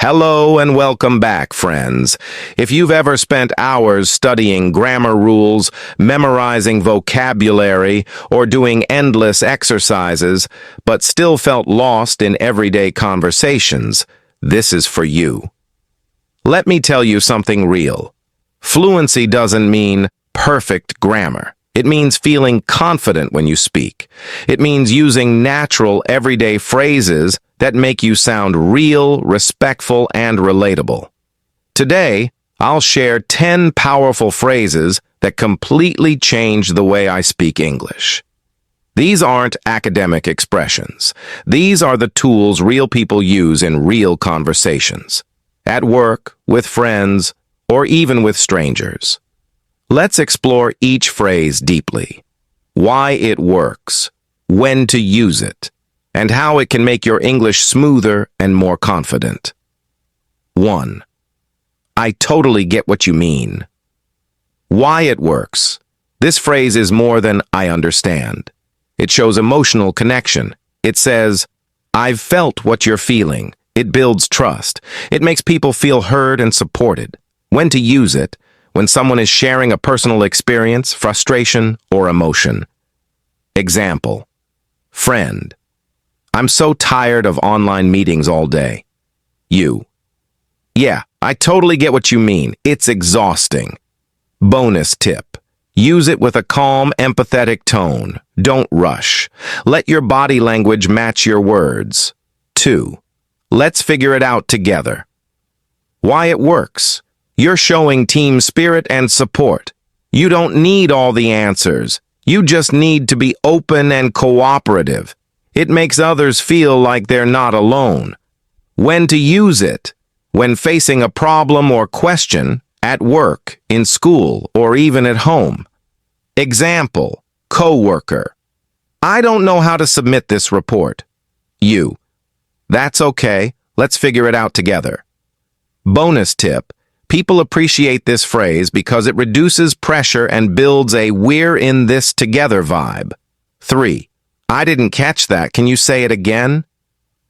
Hello and welcome back, friends. If you've ever spent hours studying grammar rules, memorizing vocabulary, or doing endless exercises, but still felt lost in everyday conversations, this is for you. Let me tell you something real. Fluency doesn't mean perfect grammar. It means feeling confident when you speak. It means using natural, everyday phrases that make you sound real, respectful, and relatable. Today, I'll share 10 powerful phrases that completely change the way I speak English. These aren't academic expressions. These are the tools real people use in real conversations, at work, with friends, or even with strangers. Let's explore each phrase deeply. Why it works, when to use it, and how it can make your English smoother and more confident. 1. I totally get what you mean. Why it works. This phrase is more than I understand. It shows emotional connection. It says, I've felt what you're feeling. It builds trust. It makes people feel heard and supported. When to use it. When someone is sharing a personal experience, frustration, or emotion. Example. Friend. I'm so tired of online meetings all day. You. Yeah, I totally get what you mean. It's exhausting. Bonus tip. Use it with a calm, empathetic tone. Don't rush. Let your body language match your words. 2. Let's figure it out together. Why it works. You're showing team spirit and support. You don't need all the answers. You just need to be open and cooperative. It makes others feel like they're not alone. When to use it? When facing a problem or question, at work, in school, or even at home. Example, coworker. I don't know how to submit this report. You. That's okay. Let's figure it out together. Bonus tip. People appreciate this phrase because it reduces pressure and builds a we're in this together vibe. 3. I didn't catch that. Can you say it again?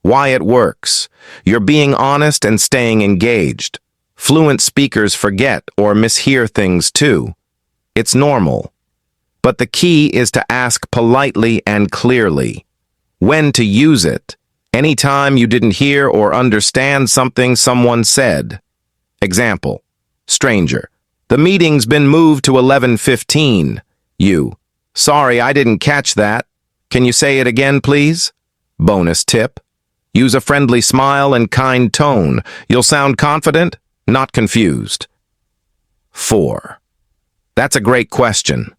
Why it works. You're being honest and staying engaged. Fluent speakers forget or mishear things too. It's normal. But the key is to ask politely and clearly. When to use it. Anytime you didn't hear or understand something someone said. Example, stranger. The meeting's been moved to 11:15. You. Sorry, I didn't catch that. Can you say it again, please? Bonus tip. Use a friendly smile and kind tone. You'll sound confident, not confused. 4. That's a great question.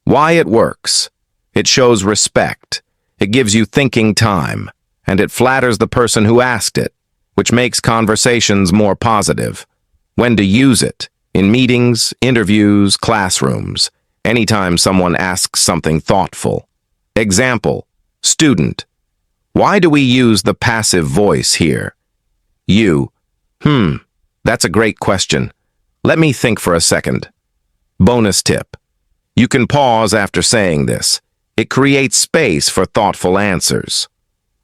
Why it works. It shows respect. It gives you thinking time, and it flatters the person who asked it, which makes conversations more positive. When to use it. In meetings, interviews, classrooms. Anytime someone asks something thoughtful. Example, student. Why do we use the passive voice here? You. That's a great question. Let me think for a second. Bonus tip. You can pause after saying this. It creates space for thoughtful answers.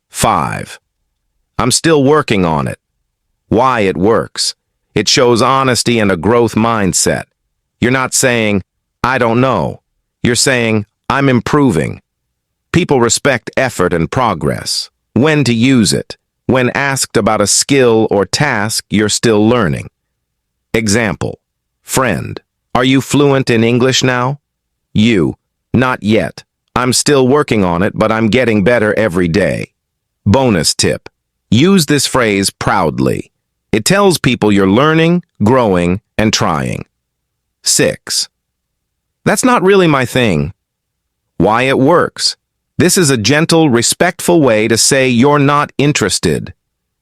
5. I'm still working on it. Why it works. It shows honesty and a growth mindset. You're not saying, I don't know. You're saying, I'm improving. People respect effort and progress. When to use it. When asked about a skill or task you're still learning. Example. Friend. Are you fluent in English now? You. Not yet. I'm still working on it, but I'm getting better every day. Bonus tip. Use this phrase proudly. It tells people you're learning, growing, and trying. 6. That's not really my thing. Why it works. This is a gentle, respectful way to say you're not interested.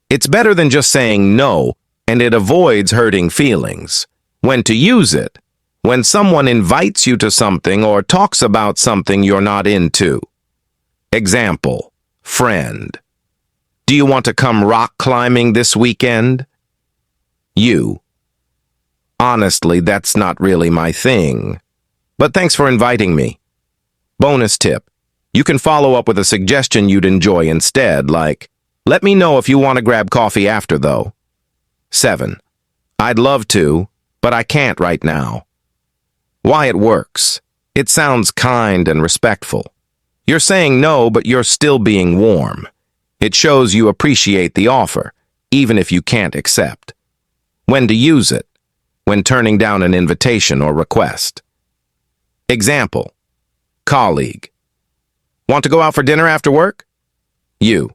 It's better than just saying no, and it avoids hurting feelings. When to use it. When someone invites you to something or talks about something you're not into. Example. Friend. Do you want to come rock climbing this weekend? You. Honestly, that's not really my thing. But thanks for inviting me. Bonus tip. You can follow up with a suggestion you'd enjoy instead, like, let me know if you want to grab coffee after, though. 7. I'd love to, but I can't right now. Why it works. It sounds kind and respectful. You're saying no, but you're still being warm. It shows you appreciate the offer, even if you can't accept. When to use it. When turning down an invitation or request. Example. Colleague. Want to go out for dinner after work? You.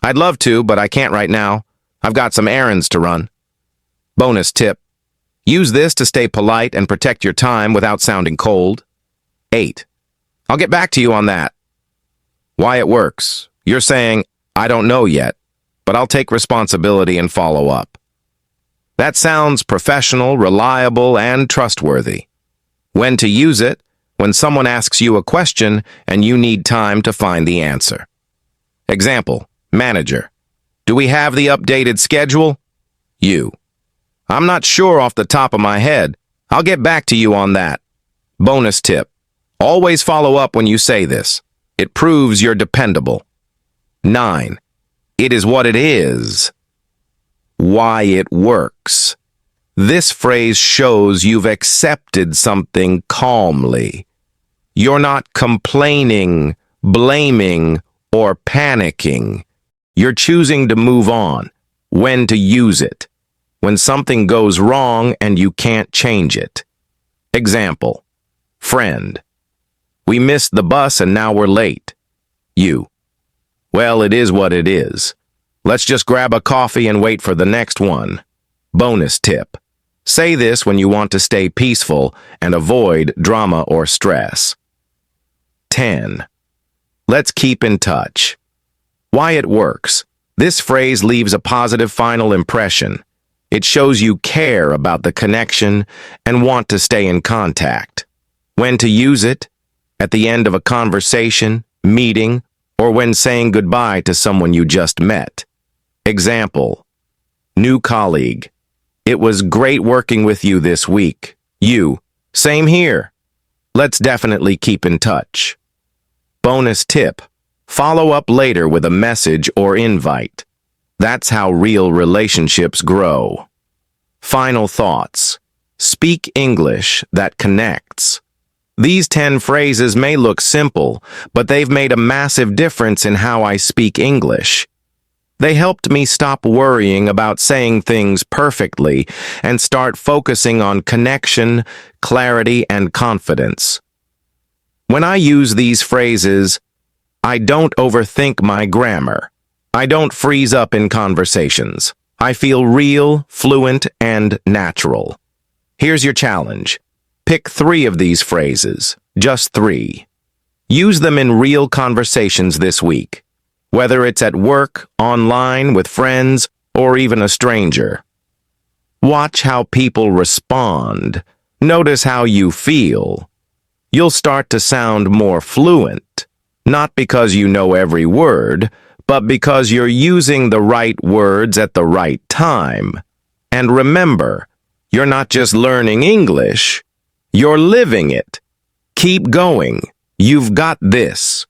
I'd love to, but I can't right now. I've got some errands to run. Bonus tip. Use this to stay polite and protect your time without sounding cold. 8. I'll get back to you on that. Why it works. You're saying, I don't know yet, but I'll take responsibility and follow up. That sounds professional, reliable, and trustworthy. When to use it. When someone asks you a question and you need time to find the answer. Example. Manager. Do we have the updated schedule? You. I'm not sure off the top of my head. I'll get back to you on that. Bonus tip. Always follow up when you say this. It proves you're dependable. 9. It is what it is. Why it works. This phrase shows you've accepted something calmly. You're not complaining, blaming, or panicking. You're choosing to move on. When to use it. When something goes wrong and you can't change it. Example. Friend. We missed the bus and now we're late. You. Well, it is what it is. Let's just grab a coffee and wait for the next one. Bonus tip. Say this when you want to stay peaceful and avoid drama or stress. 10. Let's keep in touch. Why it works. This phrase leaves a positive final impression. It shows you care about the connection and want to stay in contact. When to use it. At the end of a conversation, meeting, or when saying goodbye to someone you just met. Example. New colleague. It was great working with you this week. You. Same here. Let's definitely keep in touch. Bonus tip. Follow up later with a message or invite. That's how real relationships grow. Final thoughts. Speak English that connects. These 10 phrases may look simple, but they've made a massive difference in how I speak English. They helped me stop worrying about saying things perfectly and start focusing on connection, clarity, and confidence. When I use these phrases, I don't overthink my grammar. I don't freeze up in conversations. I feel real, fluent, and natural. Here's your challenge. Pick 3 of these phrases, just 3. Use them in real conversations this week, whether it's at work, online, with friends, or even a stranger. Watch how people respond. Notice how you feel. You'll start to sound more fluent, not because you know every word, but because you're using the right words at the right time. And remember, you're not just learning English, you're living it. Keep going. You've got this.